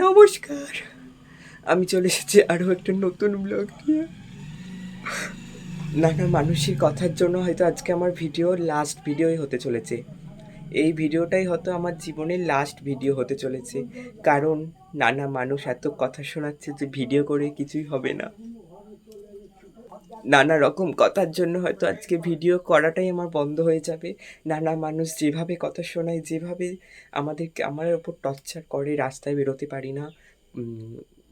নমস্কার, আমি চলে এসেছি আরও একটা নতুন ব্লগ নিয়ে। নানা মানুষের কথার জন্য হয়তো আজকে আমার লাস্ট ভিডিওই হতে চলেছে। এই ভিডিওটাই হয়তো আমার জীবনের লাস্ট ভিডিও হতে চলেছে, কারণ নানা মানুষ এত কথা শোনাচ্ছে যে ভিডিও করে কিছুই হবে না। নানা রকম কথার জন্য হয়তো আজকে ভিডিও করাটাই আমার বন্ধ হয়ে যাবে। নানা মানুষ যেভাবে কথা শোনায়, যেভাবে আমার ওপর টর্চার করে, রাস্তায় বেরোতে পারি না,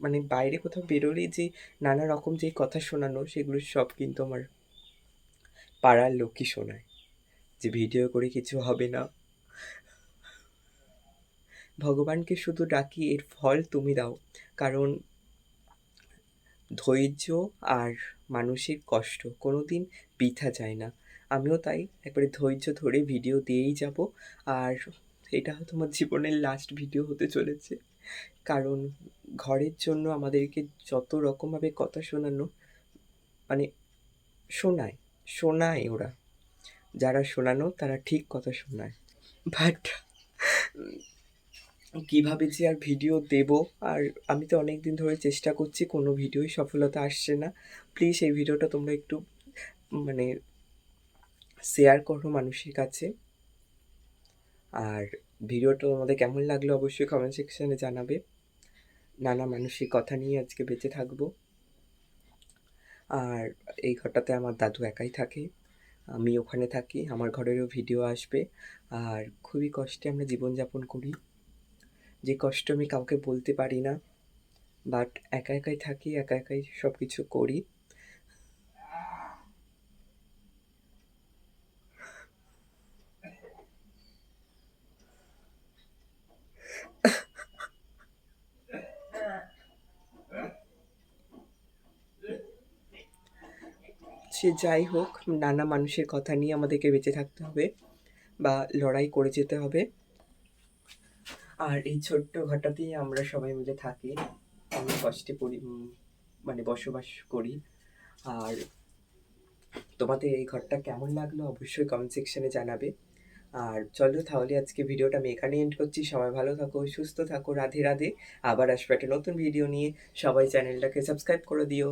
মানে বাইরে কোথাও বেরোলেই যে নানা রকম যে কথা শোনানো, সেগুলো সব কিন্তু আমার পাড়ার লোকই শোনায়, যে ভিডিও করে কিছু হবে না। ভগবানকে শুধু ডাকি এর ফল তুমি দাও, কারণ ধৈর্য আর মানুষের কষ্ট কোনো দিন বৃথা যায় না। আমিও তাই একবারে ধৈর্য ধরে ভিডিও দিয়েই যাব। আর এটা হয়তো আমার জীবনের লাস্ট ভিডিও হতে চলেছে, কারণ ঘরের জন্য আমাদেরকে যত রকমভাবে কথা শোনানো, মানে শোনায় শোনায় ওরা, যারা শোনানো তারা ঠিক কথা শোনায়। বাট কীভাবে যে আর ভিডিও দেব, আর আমি তো অনেক দিন ধরে চেষ্টা করছি, কোনো ভিডিওই সফলতা আসছে না। প্লিজ এই ভিডিওটা তোমরা একটু মানে শেয়ার করো মানুষের কাছে। আর ভিডিওটা তোমাদের কেমন লাগলো অবশ্যই কমেন্ট সেকশানে জানাবে। নানা মানুষের কথা নিয়ে আজকে বেঁচে থাকবো। আর এই ঘরটাতে আমার দাদু একাই থাকে, আমি ওখানে থাকি, আমার ঘরেরও ভিডিও আসবে। আর খুবই কষ্টে আমরা জীবনযাপন করি, যে কষ্ট আমি কাউকে বলতে পারি না, বাট একা একাই থাকি, একা একাই সব কিছু করি। সে যাই হোক, নানা মানুষের কথা নিয়ে আমাদেরকে বেঁচে থাকতে হবে বা লড়াই করে যেতে হবে। আর এই ছোট্ট ঘরটাতেই আমরা সবাই মিলে থাকি, অনেক কষ্টে মানে বসবাস করি। আর তোমাদের এই ঘরটা কেমন লাগলো অবশ্যই কমেন্ট সেকশনে জানাবে। আর চলো তাহলে আজকে ভিডিওটা আমি এখানে এন্ড করছি। সবাই ভালো থাকো, সুস্থ থাকো, রাধে রাধে। আবার আসবে একটা নতুন ভিডিও নিয়ে। সবাই চ্যানেলটাকে সাবস্ক্রাইব করে দিও।